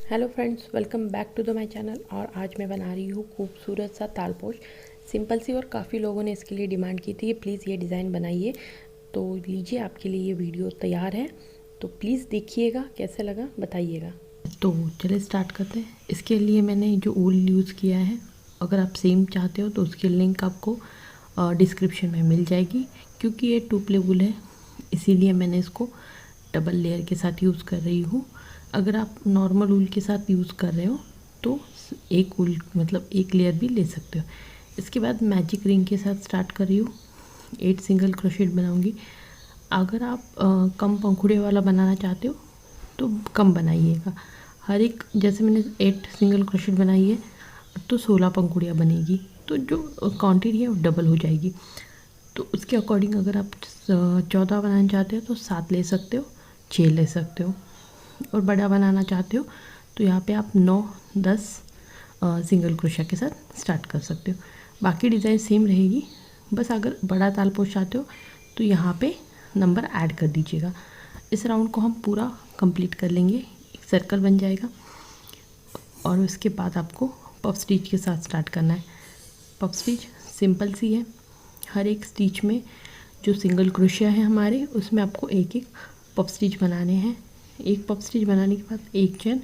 Hello friends, welcome back to the my channel. और आज मैं बना रही हूँ खूबसूरत सा तालपोश, सिंपल सी। और काफ़ी लोगों ने इसके लिए डिमांड की थी, प्लीज़ ये डिज़ाइन बनाइए। तो लीजिए, आपके लिए ये वीडियो तैयार है, तो प्लीज़ देखिएगा, कैसे लगा बताइएगा। तो चलिए स्टार्ट करते हैं। इसके लिए मैंने जो ऊल यूज़ किया है, अगर आप सेम चाहते हो तो उसकी लिंक आपको डिस्क्रिप्शन में मिल जाएगी। क्योंकि ये 2 प्ले वूल है, इसीलिए मैंने इसको डबल लेयर के साथ यूज़ कर रही हूँ। अगर आप नॉर्मल ऊल के साथ यूज़ कर रहे हो तो एक ऊल मतलब एक लेयर भी ले सकते हो। इसके बाद मैजिक रिंग के साथ स्टार्ट कर रही हूँ। 8 सिंगल क्रोशेट बनाऊँगी। अगर आप कम पंखुड़े वाला बनाना चाहते हो तो कम बनाइएगा। हर एक, जैसे मैंने 8 सिंगल क्रोशेट बनाई है तो 16 पंखुड़ियाँ बनेगी, तो जो क्वांटिटी है वो डबल हो जाएगी। तो उसके अकॉर्डिंग अगर आप 14 बनाना चाहते हो तो 7 ले सकते हो, 6 ले सकते हो। और बड़ा बनाना चाहते हो तो यहाँ पे आप 9-10 सिंगल क्रोशिया के साथ स्टार्ट कर सकते हो। बाकी डिज़ाइन सेम रहेगी, बस अगर बड़ा तालपोश चाहते हो तो यहाँ पे नंबर ऐड कर दीजिएगा। इस राउंड को हम पूरा कंप्लीट कर लेंगे, एक सर्कल बन जाएगा। और उसके बाद आपको पफ स्टिच के साथ स्टार्ट करना है। पफ स्टिच सिंपल सी है। हर एक स्टिच में जो सिंगल क्रोशिया है हमारे, उसमें आपको एक एक पफ स्टिच बनाने हैं। एक पफ स्टिच बनाने के बाद एक चेन,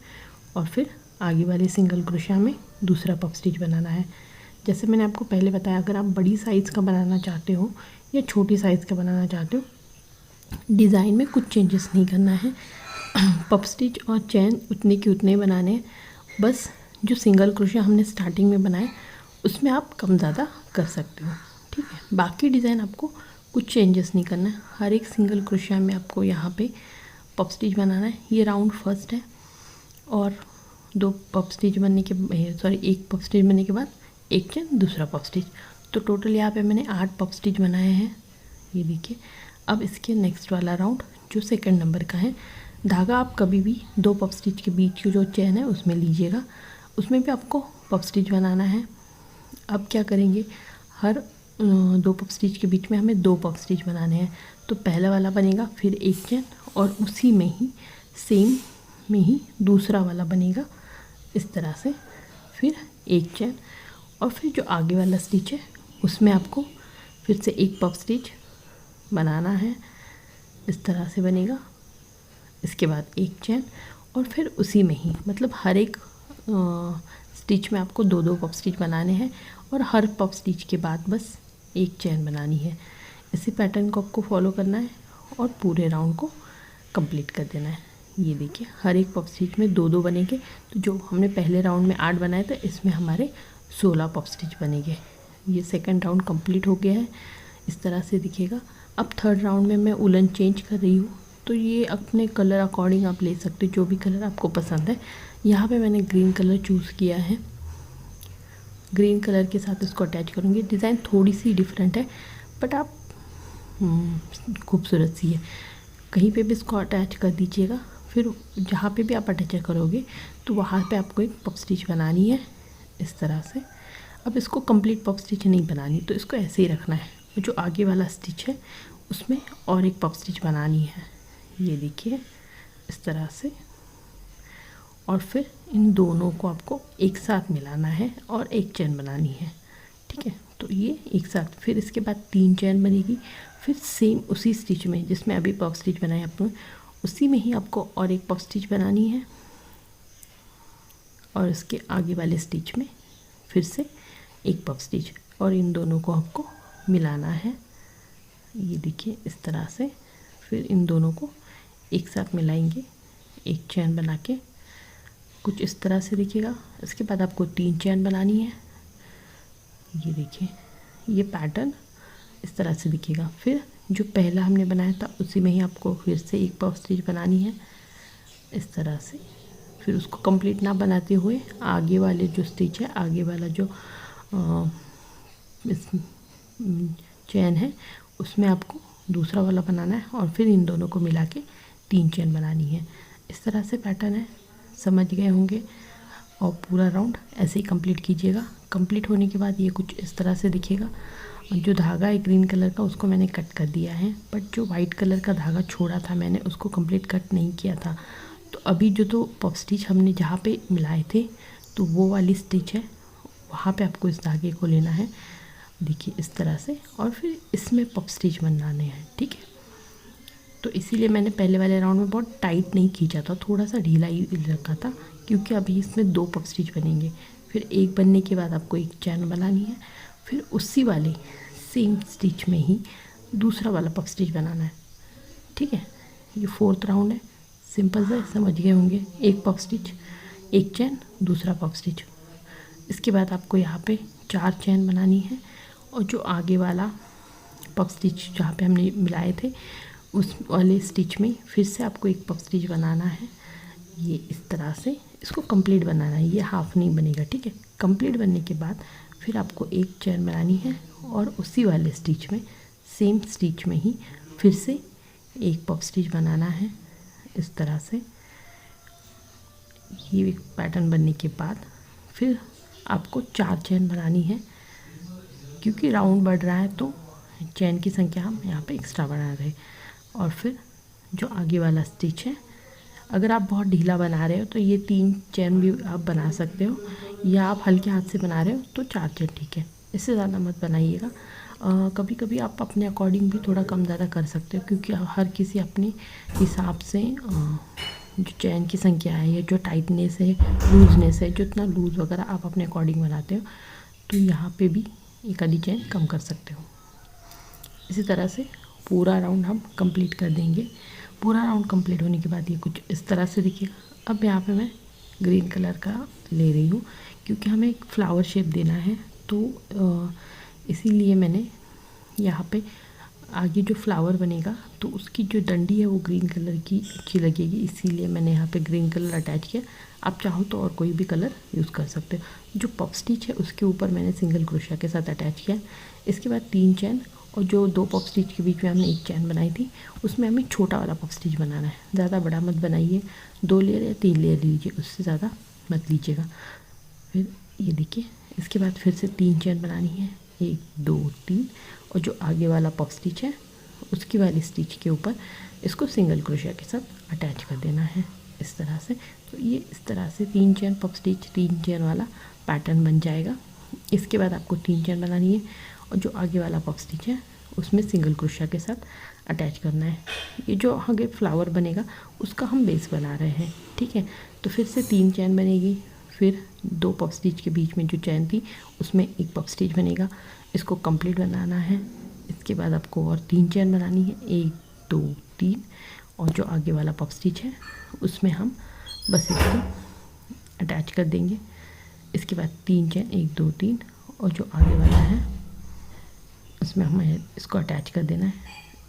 और फिर आगे वाले सिंगल क्रोशिया में दूसरा पफ स्टिच बनाना है। जैसे मैंने आपको पहले बताया, अगर आप बड़ी साइज़ का बनाना चाहते हो या छोटी साइज़ का बनाना चाहते हो, डिज़ाइन में कुछ चेंजेस नहीं करना है। पफ स्टिच और चेन उतने के उतने बनाने हैं। बस जो सिंगल क्रोशिया हमने स्टार्टिंग में बनाए उसमें आप कम ज़्यादा कर सकते हो, ठीक है। बाकी डिज़ाइन आपको कुछ चेंजेस नहीं करना है। हर एक सिंगल क्रोशिया में आपको यहाँ पे पफ स्टिच बनाना है। ये राउंड फर्स्ट है, और 2 पफ स्टिच बनने के एक पफ स्टिच बनने के बाद एक चेन, दूसरा पफ स्टिच। तो टोटल यहाँ पे मैंने 8 पफ स्टिच बनाए हैं, ये देखिए। अब इसके नेक्स्ट वाला राउंड जो सेकंड नंबर का है, धागा आप कभी भी 2 पफ स्टिच के बीच की जो चेन है उसमें लीजिएगा, उसमें भी आपको पफ स्टिच बनाना है। अब क्या करेंगे, हर 2 पफ स्टिच के बीच में हमें 2 पफ स्टिच बनाने हैं। तो पहला वाला बनेगा, फिर एक चेन, और उसी में ही सेम में ही दूसरा वाला बनेगा इस तरह से, फिर एक चेन, और फिर जो आगे वाला स्टिच है उसमें आपको फिर से एक पफ स्टिच बनाना है। इस तरह से बनेगा। इसके बाद एक चेन, और फिर उसी में ही, मतलब हर एक स्टिच में आपको 2-2 पफ स्टिच बनाने हैं, और हर पफ स्टिच के बाद बस एक चेन बनानी है। इसी पैटर्न को आपको फॉलो करना है और पूरे राउंड को कंप्लीट कर देना है। ये देखिए, हर एक पफ स्टिच में 2-2 बनेंगे। तो जो हमने पहले राउंड में 8 बनाए थे, इसमें हमारे 16 पफ स्टिच बनेंगे। ये सेकंड राउंड कंप्लीट हो गया है, इस तरह से दिखेगा। अब थर्ड राउंड में मैं उलन चेंज कर रही हूँ, तो ये अपने कलर अकॉर्डिंग आप ले सकते हो, जो भी कलर आपको पसंद है। यहाँ पे मैंने ग्रीन कलर चूज़ किया है। ग्रीन कलर के साथ इसको अटैच करूँगी। डिज़ाइन थोड़ी सी डिफरेंट है, बट आप खूबसूरत सी है। कहीं पे भी इसको अटैच कर दीजिएगा। फिर जहाँ पे भी आप अटैच करोगे तो वहाँ पे आपको एक पफ स्टिच बनानी है, इस तरह से। अब इसको कंप्लीट पफ स्टिच नहीं बनानी, तो इसको ऐसे ही रखना है। जो आगे वाला स्टिच है उसमें और एक पफ स्टिच बनानी है, ये देखिए, इस तरह से। और फिर इन दोनों को आपको एक साथ मिलाना है और एक चेन बनानी है, ठीक है। तो ये एक साथ, फिर इसके बाद 3 चेन बनेगी। फिर सेम उसी स्टिच में जिसमें अभी पफ स्टिच बनाए आपने, उसी में ही आपको और एक पफ स्टिच बनानी है, और इसके आगे वाले स्टिच में फिर से एक पफ स्टिच, और इन दोनों को आपको मिलाना है, ये देखिए, इस तरह से। फिर इन दोनों को एक साथ मिलाएंगे, एक चेन बना के, कुछ इस तरह से दिखेगा। इसके बाद आपको 3 चेन बनानी है, ये देखिए, ये पैटर्न इस तरह से दिखेगा। फिर जो पहला हमने बनाया था उसी में ही आपको फिर से एक पफ स्टिच बनानी है, इस तरह से। फिर उसको कंप्लीट ना बनाते हुए आगे वाले जो स्टिच है, आगे वाला जो इस चेन है उसमें आपको दूसरा वाला बनाना है, और फिर इन दोनों को मिला के 3 चेन बनानी है। इस तरह से पैटर्न है, समझ गए होंगे। और पूरा राउंड ऐसे ही कंप्लीट कीजिएगा। कंप्लीट होने के बाद ये कुछ इस तरह से दिखेगा। और जो धागा है ग्रीन कलर का, उसको मैंने कट कर दिया है, बट जो वाइट कलर का धागा छोड़ा था मैंने, उसको कंप्लीट कट नहीं किया था, तो अभी जो तो पफ स्टिच हमने जहाँ पे मिलाए थे तो वो वाली स्टिच है, वहाँ पे आपको इस धागे को लेना है, देखिए इस तरह से, और फिर इसमें पफ स्टिच बनाने हैं। ठीक है, तो इसीलिए मैंने पहले वाले राउंड में बहुत टाइट नहीं खींचा था, थोड़ा सा ढीला ही रखा था, क्योंकि अभी इसमें 2 पफ स्टिच बनेंगे। फिर एक बनने के बाद आपको एक चैन बनानी है, फिर उसी वाले सेम स्टिच में ही दूसरा वाला पफ स्टिच बनाना है। ठीक है, ये 4th राउंड है, सिंपल सा, समझ गए होंगे। एक पफ स्टिच, एक चैन, दूसरा पफ स्टिच। इसके बाद आपको यहाँ पे 4 चैन बनानी है, और जो आगे वाला पफ स्टिच जहाँ पे हमने मिलाए थे उस वाले स्टिच में फिर से आपको एक पफ स्टिच बनाना है। ये इस तरह से इसको कंप्लीट बनाना है, ये हाफ नहीं बनेगा। ठीक है, कंप्लीट बनने के बाद फिर आपको एक चैन बनानी है, और उसी वाले स्टिच में, सेम स्टिच में ही फिर से एक पफ स्टिच बनाना है इस तरह से। ये एक पैटर्न बनने के बाद फिर आपको 4 चैन बनानी है, क्योंकि राउंड बढ़ रहा है तो चैन की संख्या हम यहाँ पे एक्स्ट्रा बढ़ा रहे हैं। और फिर जो आगे वाला स्टिच है, अगर आप बहुत ढीला बना रहे हो तो ये 3 चैन भी आप बना सकते हो, या आप हल्के हाथ से बना रहे हो तो 4 चैन ठीक है, इससे ज़्यादा मत बनाइएगा। कभी कभी आप अपने अकॉर्डिंग भी थोड़ा कम ज़्यादा कर सकते हो, क्योंकि हर किसी अपने हिसाब से जो चैन की संख्या है, या जो टाइटनेस है, लूजनेस है, जितना लूज़ वगैरह आप अपने अकॉर्डिंग बनाते हो, तो यहाँ पे भी एक आधी चैन कम कर सकते हो। इसी तरह से पूरा राउंड हम कंप्लीट कर देंगे। पूरा राउंड कंप्लीट होने के बाद ये कुछ इस तरह से दिखेगा। अब यहाँ पे मैं ग्रीन कलर का ले रही हूँ, क्योंकि हमें एक फ्लावर शेप देना है, तो इसीलिए मैंने यहाँ पे आगे जो फ्लावर बनेगा तो उसकी जो डंडी है वो ग्रीन कलर की अच्छी लगेगी, इसीलिए मैंने यहाँ पे ग्रीन कलर अटैच किया। आप चाहो तो और कोई भी कलर यूज़ कर सकते हो। जो पफ स्टिच है उसके ऊपर मैंने सिंगल क्रोशिया के साथ अटैच किया। इसके बाद 3 चैन, और जो 2 पफ स्टिच के बीच में हमने एक चैन बनाई थी उसमें हमें छोटा वाला पफ स्टिच बनाना है। ज़्यादा बड़ा मत बनाइए, 2 लेयर या 3 लेयर लीजिए, उससे ज़्यादा मत लीजिएगा। फिर ये देखिए, इसके बाद फिर से 3 चैन बनानी है, 1 2 3, और जो आगे वाला पफ स्टिच है उसकी वाली स्टिच के ऊपर इसको सिंगल क्रोशिया के साथ अटैच कर देना है इस तरह से। तो ये इस तरह से 3 चैन पफ स्टिच, 3 चैन वाला पैटर्न बन जाएगा। इसके बाद आपको 3 चैन बनानी है, और जो आगे वाला पफ स्टिच है उसमें सिंगल क्रोशिया के साथ अटैच करना है। ये जो आगे फ्लावर बनेगा उसका हम बेस बना रहे हैं। ठीक है, तो फिर से 3 चैन बनेगी, फिर 2 पफ स्टिच के बीच में जो चैन थी उसमें एक पफ स्टिच बनेगा, इसको कंप्लीट बनाना है। इसके बाद आपको और 3 चैन बनानी है, 1 2 3, और जो आगे वाला पफ स्टिच है उसमें हम बस इसको अटैच कर देंगे। इसके बाद 3 चैन, 1 2 3, और जो आगे वाला है उसमें हमें इसको अटैच कर देना है।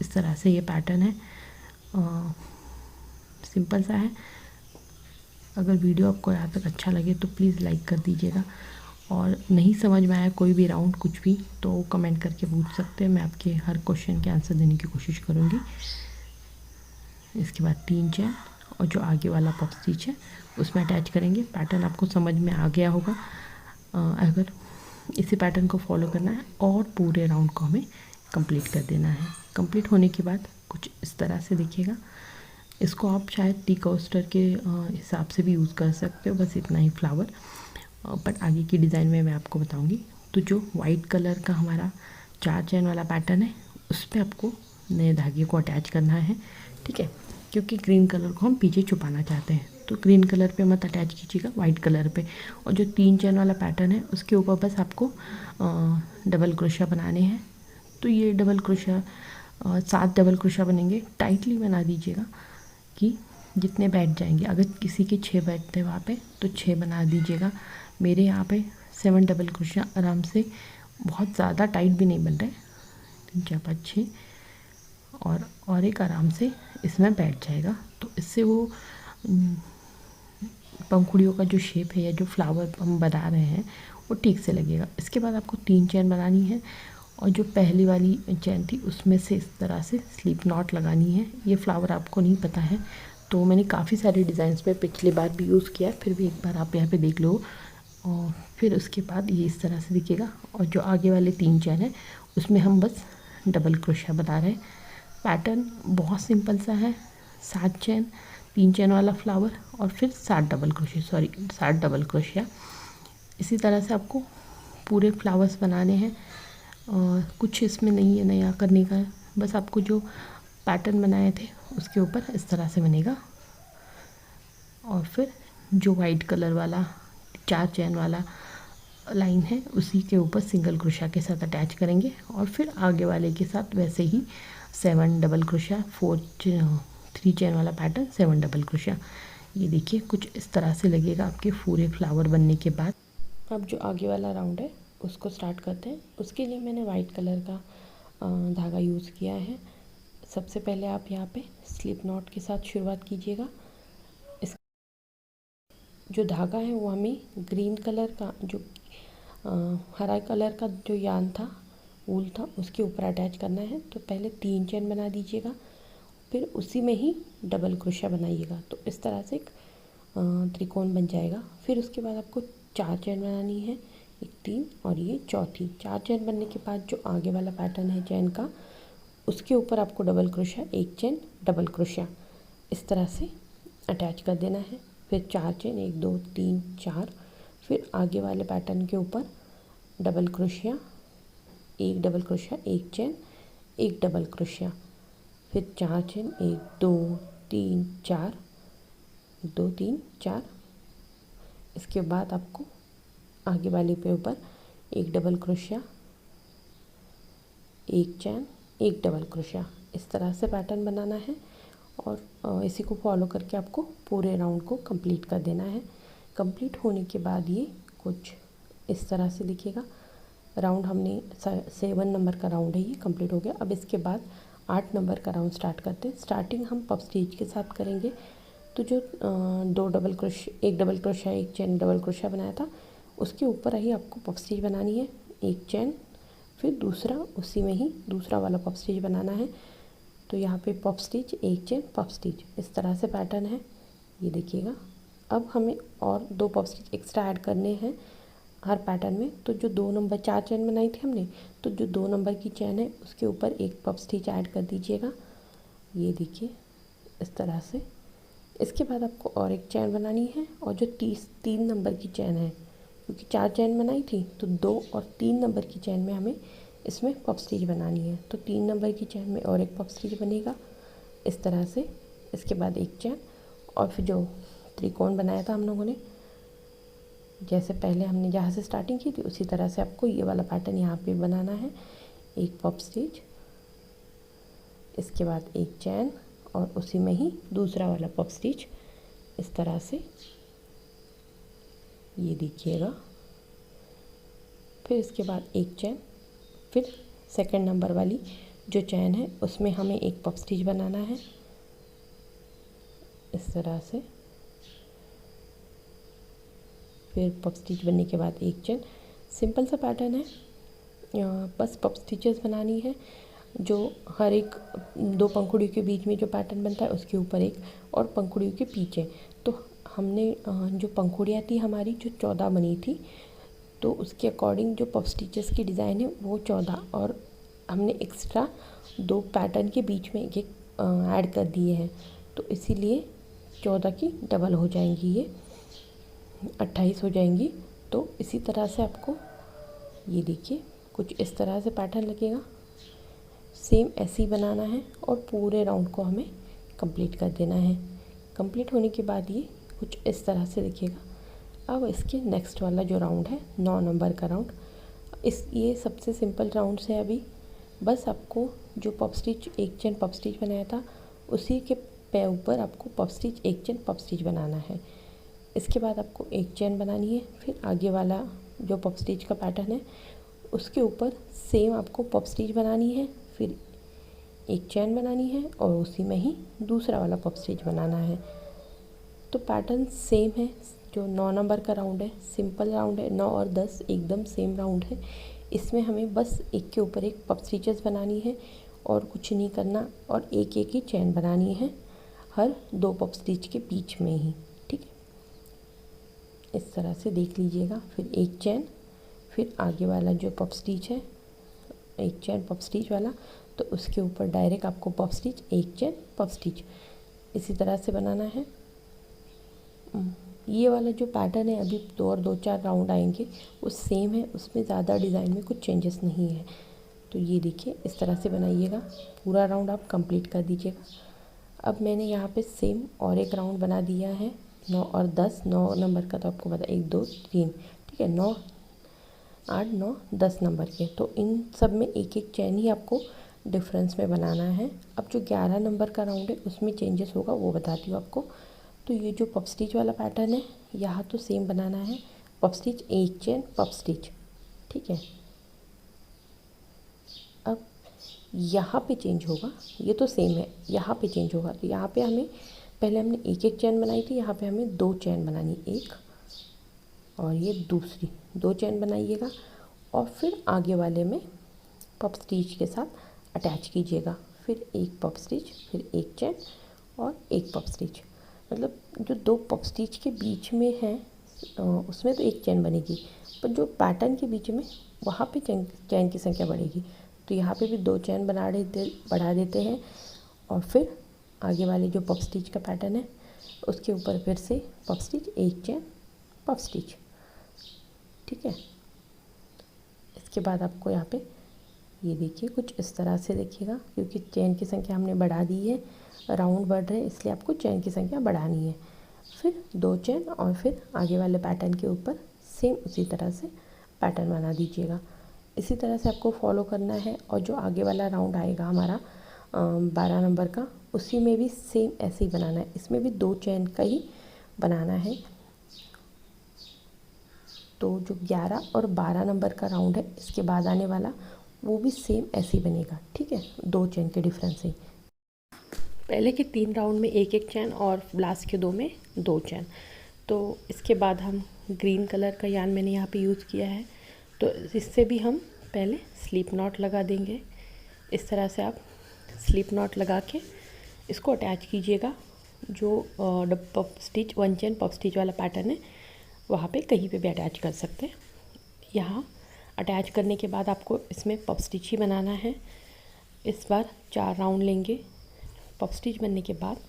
इस तरह से ये पैटर्न है, सिंपल सा है। अगर वीडियो आपको यहाँ तक अच्छा लगे तो प्लीज़ लाइक कर दीजिएगा, और नहीं समझ में आया कोई भी राउंड कुछ भी तो कमेंट करके पूछ सकते हैं, मैं आपके हर क्वेश्चन के आंसर देने की कोशिश करूँगी। इसके बाद 3 चैन, और जो आगे वाला पफ स्टिच है उसमें अटैच करेंगे। पैटर्न आपको समझ में आ गया होगा। अगर इसी पैटर्न को फॉलो करना है और पूरे राउंड को हमें कंप्लीट कर देना है। कंप्लीट होने के बाद कुछ इस तरह से दिखेगा। इसको आप शायद टी कोस्टर के हिसाब से भी यूज़ कर सकते हो, बस इतना ही फ्लावर, बट आगे की डिज़ाइन में मैं आपको बताऊंगी। तो जो वाइट कलर का हमारा 4 चैन वाला पैटर्न है उस पर आपको नए धागे को अटैच करना है। ठीक है, क्योंकि ग्रीन कलर को हम पीछे छुपाना चाहते हैं, तो ग्रीन कलर पे मत अटैच कीजिएगा, वाइट कलर पे। और जो 3 चैन वाला पैटर्न है उसके ऊपर बस आपको डबल क्रोशिया बनाने हैं। तो ये डबल क्रोशिया 7 डबल क्रोशिया बनेंगे। टाइटली बना दीजिएगा कि जितने बैठ जाएंगे। अगर किसी के 6 बैठते हैं वहाँ पे तो 6 बना दीजिएगा। मेरे यहाँ पे 7 डबल क्रोशिया आराम से, बहुत ज़्यादा टाइट भी नहीं बन रहे, 3 4 5 6, और एक आराम से इसमें बैठ जाएगा। तो इससे वो पंखुड़ियों का जो शेप है या जो फ्लावर हम बना रहे हैं वो ठीक से लगेगा। इसके बाद आपको 3 चैन बनानी है, और जो पहली वाली चैन थी उसमें से इस तरह से स्लिप नॉट लगानी है। ये फ्लावर आपको नहीं पता है तो मैंने काफ़ी सारे डिज़ाइंस में पिछली बार भी यूज़ किया है, फिर भी एक बार आप यहाँ पे देख लो। और फिर उसके बाद ये इस तरह से दिखेगा, और जो आगे वाले 3 चैन है उसमें हम बस डबल क्रोशिया बना रहे हैं। पैटर्न बहुत सिंपल सा है, 7 चैन 3 चेन वाला फ्लावर और फिर 7 डबल क्रोशिया। इसी तरह से आपको पूरे फ्लावर्स बनाने हैं और कुछ इसमें नहीं है नया करने का है, बस आपको जो पैटर्न बनाए थे उसके ऊपर इस तरह से बनेगा। और फिर जो वाइट कलर वाला 4 चेन वाला लाइन है उसी के ऊपर सिंगल क्रोशिया के साथ अटैच करेंगे और फिर आगे वाले के साथ वैसे ही 7 डबल क्रोशिया 3 चेन वाला पैटर्न 7 डबल क्रोशिया। ये देखिए कुछ इस तरह से लगेगा आपके पूरे फ्लावर बनने के बाद। अब जो आगे वाला राउंड है उसको स्टार्ट करते हैं। उसके लिए मैंने वाइट कलर का धागा यूज़ किया है। सबसे पहले आप यहाँ पे स्लिप नॉट के साथ शुरुआत कीजिएगा। जो धागा है वो हमें ग्रीन कलर का जो हरा कलर का जो यान था वूल था उसके ऊपर अटैच करना है। तो पहले 3 चेन बना दीजिएगा, फिर उसी में ही डबल क्रोशिया बनाइएगा। तो इस तरह से एक त्रिकोण बन जाएगा। फिर उसके बाद आपको 4 चेन बनानी है, एक 3 और ये चौथी। 4 चेन बनने के बाद जो आगे वाला पैटर्न है चेन का उसके ऊपर आपको डबल क्रोशिया, एक चेन डबल क्रोशिया इस तरह से अटैच कर देना है। फिर 4 चेन 1 2 3 4, फिर आगे वाले पैटर्न के ऊपर डबल क्रोशिया, एक डबल क्रोशिया, एक चेन, एक डबल क्रोशिया, फिर 4 चेन 1 2 3 4, 2 3 4। इसके बाद आपको आगे वाले पे ऊपर एक डबल क्रोशिया, एक चेन, एक डबल क्रोशिया इस तरह से पैटर्न बनाना है। और इसी को फॉलो करके आपको पूरे राउंड को कंप्लीट कर देना है। कंप्लीट होने के बाद ये कुछ इस तरह से दिखेगा। राउंड हमने 7 नंबर का राउंड है, ये कंप्लीट हो गया। अब इसके बाद 8 नंबर का राउंड स्टार्ट करते हैं। स्टार्टिंग हम पफ स्टिच के साथ करेंगे। तो जो 2 डबल क्रोशिया, एक डबल क्रोशिया, एक चेन डबल क्रोशिया बनाया था उसके ऊपर ही आपको पफ स्टिच बनानी है। एक चेन, फिर दूसरा उसी में ही दूसरा वाला पफ स्टिच बनाना है। तो यहाँ पे पफ स्टिच, एक चेन, पफ स्टिच इस तरह से पैटर्न है, ये देखिएगा। अब हमें और 2 पफ स्टिच एक्स्ट्रा ऐड करने हैं हर पैटर्न में। तो जो 2 नंबर 4 चेन बनाई थी हमने, तो जो 2 नंबर की चेन है उसके ऊपर एक पफ स्टिच ऐड कर दीजिएगा, ये देखिए इस तरह से। इसके बाद आपको और एक चेन बनानी है और जो 3 नंबर की चेन है, क्योंकि 4 चेन बनाई थी तो 2 और 3 नंबर की चेन में हमें इसमें पफ स्टिच बनानी है। तो 3 नंबर की चेन में और एक पफ स्टिच बनेगा इस तरह से। इसके बाद एक चेन और फिर जो त्रिकोण बनाया था हम लोगों ने, जैसे पहले हमने जहाँ से स्टार्टिंग की थी उसी तरह से आपको ये वाला पैटर्न यहाँ पे बनाना है। एक पफ स्टिच, इसके बाद एक चेन और उसी में ही दूसरा वाला पफ स्टिच इस तरह से, ये देखिएगा। फिर इसके बाद एक चेन, फिर सेकंड नंबर वाली जो चेन है उसमें हमें एक पफ स्टिच बनाना है इस तरह से। फिर पफ स्टिच बनने के बाद एक चेन। सिंपल सा पैटर्न है, बस पफ स्टिचेस बनानी है। जो हर एक 2 पंखुड़ियों के बीच में जो पैटर्न बनता है उसके ऊपर एक, और पंखुड़ियों के पीछे। तो हमने जो पंखुड़ियाँ थी हमारी जो 14 बनी थी, तो उसके अकॉर्डिंग जो पफ स्टिचेस की डिज़ाइन है वो 14, और हमने एक्स्ट्रा 2 पैटर्न के बीच में एक ऐड कर दिए हैं। तो इसीलिए 14 की डबल हो जाएंगी, ये 28 हो जाएंगी। तो इसी तरह से आपको ये देखिए कुछ इस तरह से पैटर्न लगेगा। सेम ऐसे ही बनाना है और पूरे राउंड को हमें कंप्लीट कर देना है। कंप्लीट होने के बाद ये कुछ इस तरह से दिखेगा। अब इसके नेक्स्ट वाला जो राउंड है 9 नंबर का राउंड, ये सबसे सिंपल राउंड है अभी। बस आपको जो पफ स्टिच, एक चेन पफ स्टिच बनाया था उसी के पे ऊपर आपको पफ स्टिच, एक चेन पफ स्टिच बनाना है। इसके बाद आपको एक चेन बनानी है, फिर आगे वाला जो पफ स्टिच का पैटर्न है उसके ऊपर सेम आपको पफ स्टिच बनानी है, फिर एक चेन बनानी है और उसी में ही दूसरा वाला पफ स्टिच बनाना है। तो पैटर्न सेम है। जो 9 नंबर का राउंड है सिंपल राउंड है, 9 और 10 एकदम सेम राउंड है। इसमें हमें बस एक के ऊपर एक पफ स्टिचेस बनानी है और कुछ नहीं करना, और एक एक ही चेन बनानी है हर 2 पफ स्टिच के बीच में ही, ठीक है। इस तरह से देख लीजिएगा। फिर एक चेन, फिर आगे वाला जो पफ स्टिच है एक चेन पफ स्टिच वाला, तो उसके ऊपर डायरेक्ट आपको पफ स्टिच, एक चेन पफ स्टिच इसी तरह से बनाना है। ये वाला जो पैटर्न है अभी दो चार राउंड आएंगे वो सेम है, उसमें ज़्यादा डिज़ाइन में कुछ चेंजेस नहीं है। तो ये देखिए इस तरह से बनाइएगा, पूरा राउंड आप कंप्लीट कर दीजिएगा। अब मैंने यहाँ पे सेम और एक राउंड बना दिया है 9 और 10, 9 नंबर का तो आपको पता 1 2 3, ठीक है, 9 8 9 10 नंबर के। तो इन सब में एक एक चैन ही आपको डिफरेंस में बनाना है। अब जो 11 नंबर का राउंड है उसमें चेंजेस होगा, वो बताती हूँ आपको। तो ये जो पफ स्टिच वाला पैटर्न है यहाँ तो सेम बनाना है, पफ स्टिच एक चेन पफ स्टिच, ठीक है। अब यहाँ पे चेंज होगा, ये तो सेम है, यहाँ पे चेंज होगा। तो यहाँ पे हमें पहले हमने एक एक चेन बनाई थी, यहाँ पे हमें 2 चेन बनानी, एक और ये दूसरी, 2 चेन बनाइएगा और फिर आगे वाले में पफ स्टिच के साथ अटैच कीजिएगा। फिर एक पफ स्टिच, फिर एक चेन और एक पफ स्टिच, मतलब जो 2 पफ स्टिच के बीच में है उसमें तो एक चेन बनेगी, पर जो पैटर्न के बीच में वहाँ पे चैन की संख्या बढ़ेगी। तो यहाँ पे भी 2 चैन बढ़ा देते हैं और फिर आगे वाले जो पफ स्टिच का पैटर्न है उसके ऊपर फिर से पफ स्टिच, एक चैन पफ स्टिच, ठीक है। इसके बाद आपको यहाँ पे ये देखिए कुछ इस तरह से देखिएगा, क्योंकि चैन की संख्या हमने बढ़ा दी है, राउंड बढ़ रहे हैं इसलिए आपको चैन की संख्या बढ़ानी है। फिर 2 चैन और फिर आगे वाले पैटर्न के ऊपर सेम उसी तरह से पैटर्न बना दीजिएगा। इसी तरह से आपको फॉलो करना है। और जो आगे वाला राउंड आएगा हमारा 12 नंबर का, उसी में भी सेम ऐसे ही बनाना है, इसमें भी 2 चैन का ही बनाना है। तो जो 11 और 12 नंबर का राउंड है इसके बाद आने वाला वो भी सेम ऐसे ही बनेगा, ठीक है, 2 चैन के डिफरेंस से। पहले के 3 राउंड में एक एक चैन और लास्ट के 2 में 2 चैन। तो इसके बाद हम ग्रीन कलर का यार्न मैंने यहाँ पे यूज़ किया है, तो इससे भी हम पहले स्लिप नॉट लगा देंगे। इस तरह से आप स्लिप नॉट लगा के इसको अटैच कीजिएगा। जो पफ स्टिच 1 चैन पफ स्टिच वाला पैटर्न है वहाँ पे कहीं पे भी अटैच कर सकते हैं। यहाँ अटैच करने के बाद आपको इसमें पफ स्टिच ही बनाना है। इस बार 4 राउंड लेंगे। पफ स्टिच बनने के बाद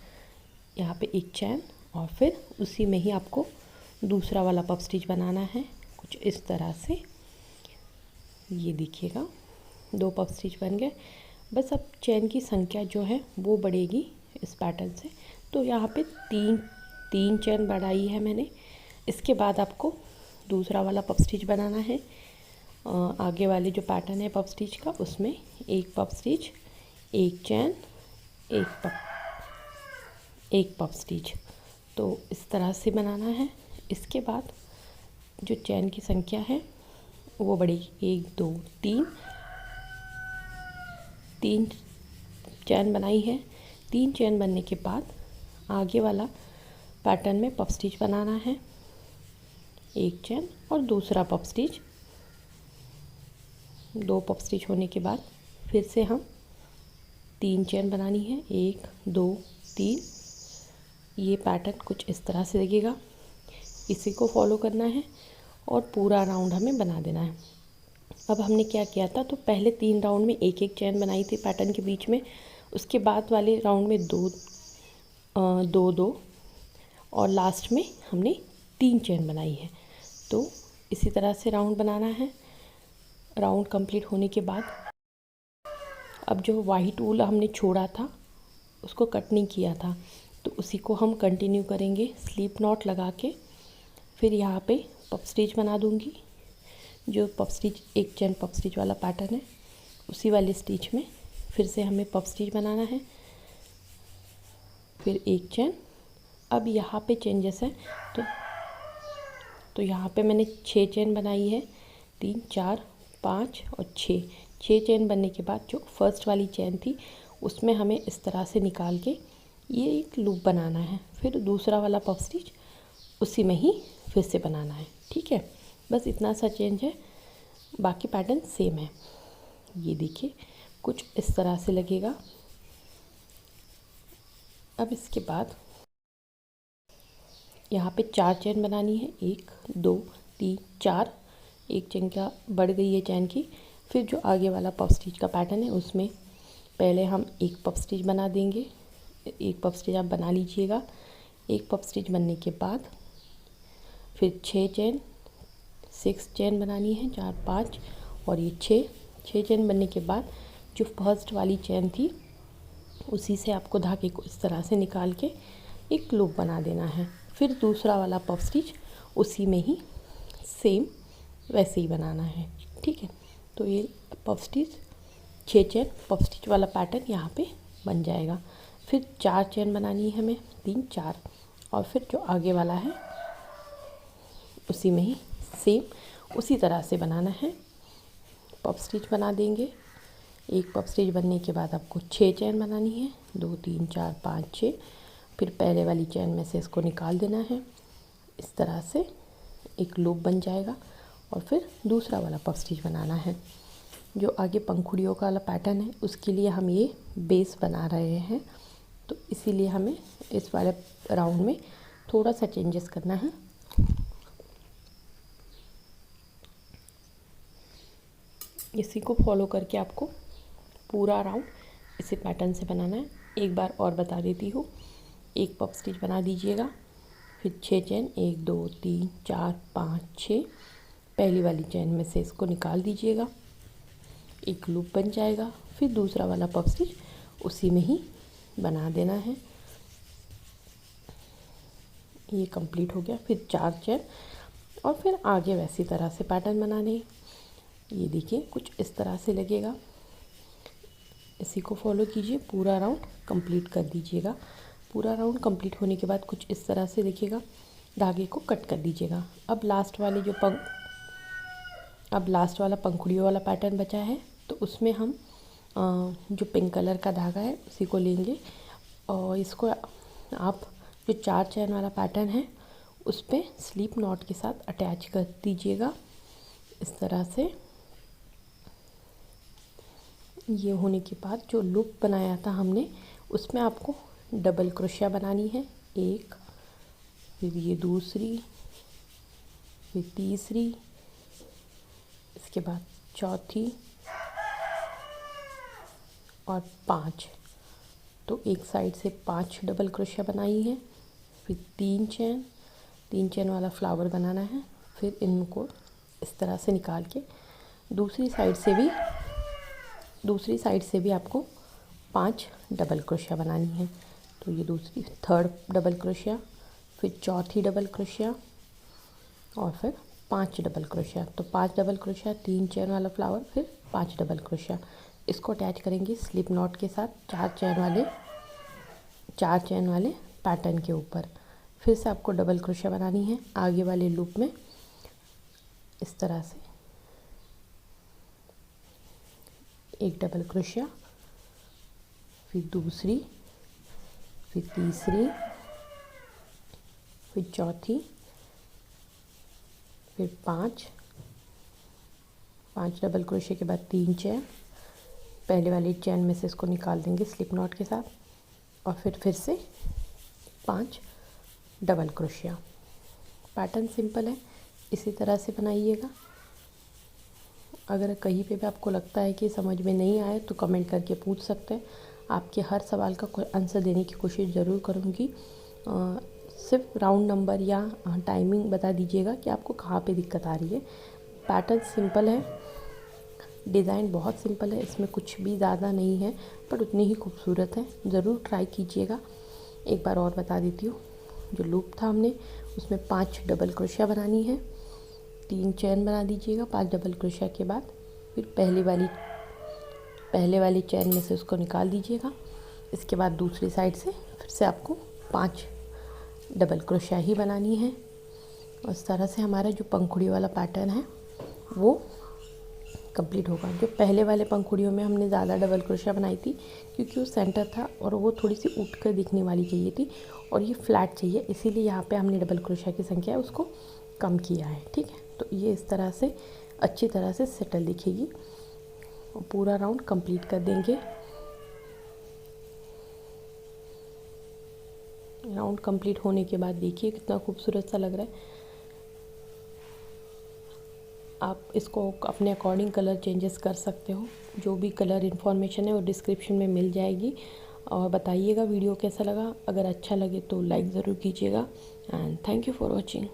यहाँ पे एक चैन और फिर उसी में ही आपको दूसरा वाला पफ स्टिच बनाना है, कुछ इस तरह से। ये देखिएगा 2 पफ स्टिच बन गए। बस अब चैन की संख्या जो है वो बढ़ेगी इस पैटर्न से। तो यहाँ पे 3 चैन बढ़ाई है मैंने। इसके बाद आपको दूसरा वाला पफ स्टिच बनाना है। आगे वाले जो पैटर्न है पफ स्टिच का उसमें एक पफ स्टिच, एक चैन, एक पफ स्टिच, तो इस तरह से बनाना है। इसके बाद जो चैन की संख्या है वो बढ़ेगी, 1 2 3 चैन बनाई है। 3 चैन बनने के बाद आगे वाला पैटर्न में पफ स्टिच बनाना है, एक चैन और दूसरा पफ स्टिच। 2 पफ स्टिच होने के बाद फिर से हम 3 चैन बनानी है, 1 2 3। ये पैटर्न कुछ इस तरह से दिखेगा, इसी को फॉलो करना है और पूरा राउंड हमें बना देना है। अब हमने क्या किया था, तो पहले 3 राउंड में एक एक चैन बनाई थी पैटर्न के बीच में, उसके बाद वाले राउंड में 2 और लास्ट में हमने 3 चैन बनाई है। तो इसी तरह से राउंड बनाना है। राउंड कंप्लीट होने के बाद अब जो वाइट वूल हमने छोड़ा था उसको कट नहीं किया था, तो उसी को हम कंटिन्यू करेंगे स्लिप नॉट लगा के। फिर यहाँ पे पफ स्टिच बना दूँगी। जो पफ स्टिच एक चैन पफ स्टिच वाला पैटर्न है उसी वाले स्टिच में फिर से हमें पफ स्टिच बनाना है, फिर एक चैन। अब यहाँ पे चेंजेस है, तो यहाँ पे मैंने 6 चैन बनाई है, 3 4 5 और 6 चैन बनने के बाद जो फर्स्ट वाली चैन थी उसमें हमें इस तरह से निकाल के ये एक लूप बनाना है। फिर दूसरा वाला पफ स्टिच उसी में ही फिर से बनाना है, ठीक है। बस इतना सा चेंज है, बाकी पैटर्न सेम है। ये देखिए कुछ इस तरह से लगेगा। अब इसके बाद यहाँ पे 4 चैन बनानी है, 1 2 3 4। एक चैन का बढ़ गई है चैन की। फिर जो आगे वाला पफ स्टिच का पैटर्न है उसमें पहले हम एक पफ स्टिच बना देंगे। एक पफ स्टिच आप बना लीजिएगा। एक पफ स्टिच बनने के बाद फिर 6 चेन, 6 चेन बनानी है, 4 5 और ये 6 चेन बनने के बाद जो फर्स्ट वाली चेन थी उसी से आपको धागे को इस तरह से निकाल के एक लूप बना देना है। फिर दूसरा वाला पफ स्टिच उसी में ही सेम वैसे ही बनाना है, ठीक है। तो ये puff stitch 6 chain puff stitch वाला पैटर्न यहाँ पे बन जाएगा। फिर 4 चेन बनानी है हमें, 3 4, और फिर जो आगे वाला है उसी में ही सेम उसी तरह से बनाना है। पफ स्टिच बना देंगे। एक पफ स्टिच बनने के बाद आपको 6 चेन बनानी है, 2 3 4 5 6। फिर पहले वाली चेन में से इसको निकाल देना है, इस तरह से एक लूप बन जाएगा। और फिर दूसरा वाला पफ स्टिच बनाना है। जो आगे पंखुड़ियों का वाला पैटर्न है उसके लिए हम ये बेस बना रहे हैं, तो इसीलिए हमें इस वाले राउंड में थोड़ा सा चेंजेस करना है। इसी को फॉलो करके आपको पूरा राउंड इसी पैटर्न से बनाना है। एक बार और बता देती हूँ, एक पफ स्टिच बना दीजिएगा, फिर 6 चेन, 1 2 3 4 5 6। पहली वाली चेन में से इसको निकाल दीजिएगा, एक लूप बन जाएगा। फिर दूसरा वाला पफ स्टिच उसी में ही बना देना है। ये कंप्लीट हो गया। फिर 4 चेन और फिर आगे वैसी तरह से पैटर्न बनाने। ये देखिए कुछ इस तरह से लगेगा। इसी को फॉलो कीजिए, पूरा राउंड कंप्लीट कर दीजिएगा। पूरा राउंड कंप्लीट होने के बाद कुछ इस तरह से दिखेगा। धागे को कट कर दीजिएगा। अब लास्ट वाला पंखुड़ियों वाला पैटर्न बचा है, तो उसमें हम जो पिंक कलर का धागा है उसी को लेंगे और इसको आप जो 4 चैन वाला पैटर्न है उस पर स्लिप नॉट के साथ अटैच कर दीजिएगा इस तरह से। ये होने के बाद जो लूप बनाया था हमने उसमें आपको डबल क्रोशिया बनानी है। एक, फिर ये दूसरी, फिर तीसरी, इसके बाद चौथी और 5। तो एक साइड से 5 डबल क्रोशिया बनाई है। फिर 3 चेन वाला फ्लावर बनाना है। फिर इनको इस तरह से निकाल के दूसरी साइड से भी आपको 5 डबल क्रोशिया बनानी है। तो ये दूसरी 3rd डबल क्रोशिया, फिर चौथी डबल क्रोशिया और फिर 5 डबल क्रोशिया। तो 5 डबल क्रोशिया, 3 चेन वाला फ्लावर, फिर 5 डबल क्रोशिया। इसको अटैच करेंगे स्लिप नॉट के साथ 4 चेन वाले पैटर्न के ऊपर। फिर से आपको डबल क्रोशिया बनानी है आगे वाले लूप में इस तरह से। एक डबल क्रोशिया, फिर दूसरी, फिर तीसरी, फिर चौथी, फिर 5 डबल क्रोशिया के बाद 3 चेन। पहले वाली चेन में से इसको निकाल देंगे स्लिप नॉट के साथ और फिर से 5 डबल क्रोशिया। पैटर्न सिंपल है, इसी तरह से बनाइएगा। अगर कहीं पे भी आपको लगता है कि समझ में नहीं आए तो कमेंट करके पूछ सकते हैं। आपके हर सवाल का आंसर देने की कोशिश ज़रूर करूँगी। सिर्फ राउंड नंबर या टाइमिंग बता दीजिएगा कि आपको कहाँ पे दिक्कत आ रही है। पैटर्न सिंपल है, डिज़ाइन बहुत सिंपल है, इसमें कुछ भी ज़्यादा नहीं है पर उतनी ही खूबसूरत है। ज़रूर ट्राई कीजिएगा। एक बार और बता देती हूँ, जो लूप था हमने उसमें 5 डबल क्रोशिया बनानी है, 3 चेन बना दीजिएगा 5 डबल क्रोशिया के बाद। फिर पहले वाली चेन में से उसको निकाल दीजिएगा। इसके बाद दूसरी साइड से फिर से आपको 5 डबल क्रोशिया ही बनानी है। और इस तरह से हमारा जो पंखुड़ी वाला पैटर्न है वो कंप्लीट होगा। जो पहले वाले पंखुड़ियों में हमने ज़्यादा डबल क्रोशिया बनाई थी क्योंकि वो सेंटर था और वो थोड़ी सी उठ कर दिखने वाली चाहिए थी और ये फ्लैट चाहिए, इसीलिए यहाँ पे हमने डबल क्रोशिया की संख्या है उसको कम किया है, ठीक है। तो ये इस तरह से अच्छी तरह से सेटल दिखेगी और पूरा राउंड कंप्लीट कर देंगे। राउंड कंप्लीट होने के बाद देखिए कितना खूबसूरत सा लग रहा है। आप इसको अपने अकॉर्डिंग कलर चेंजेस कर सकते हो। जो भी कलर इन्फॉर्मेशन है वो डिस्क्रिप्शन में मिल जाएगी। और बताइएगा वीडियो कैसा लगा। अगर अच्छा लगे तो लाइक ज़रूर कीजिएगा and thank you for watching.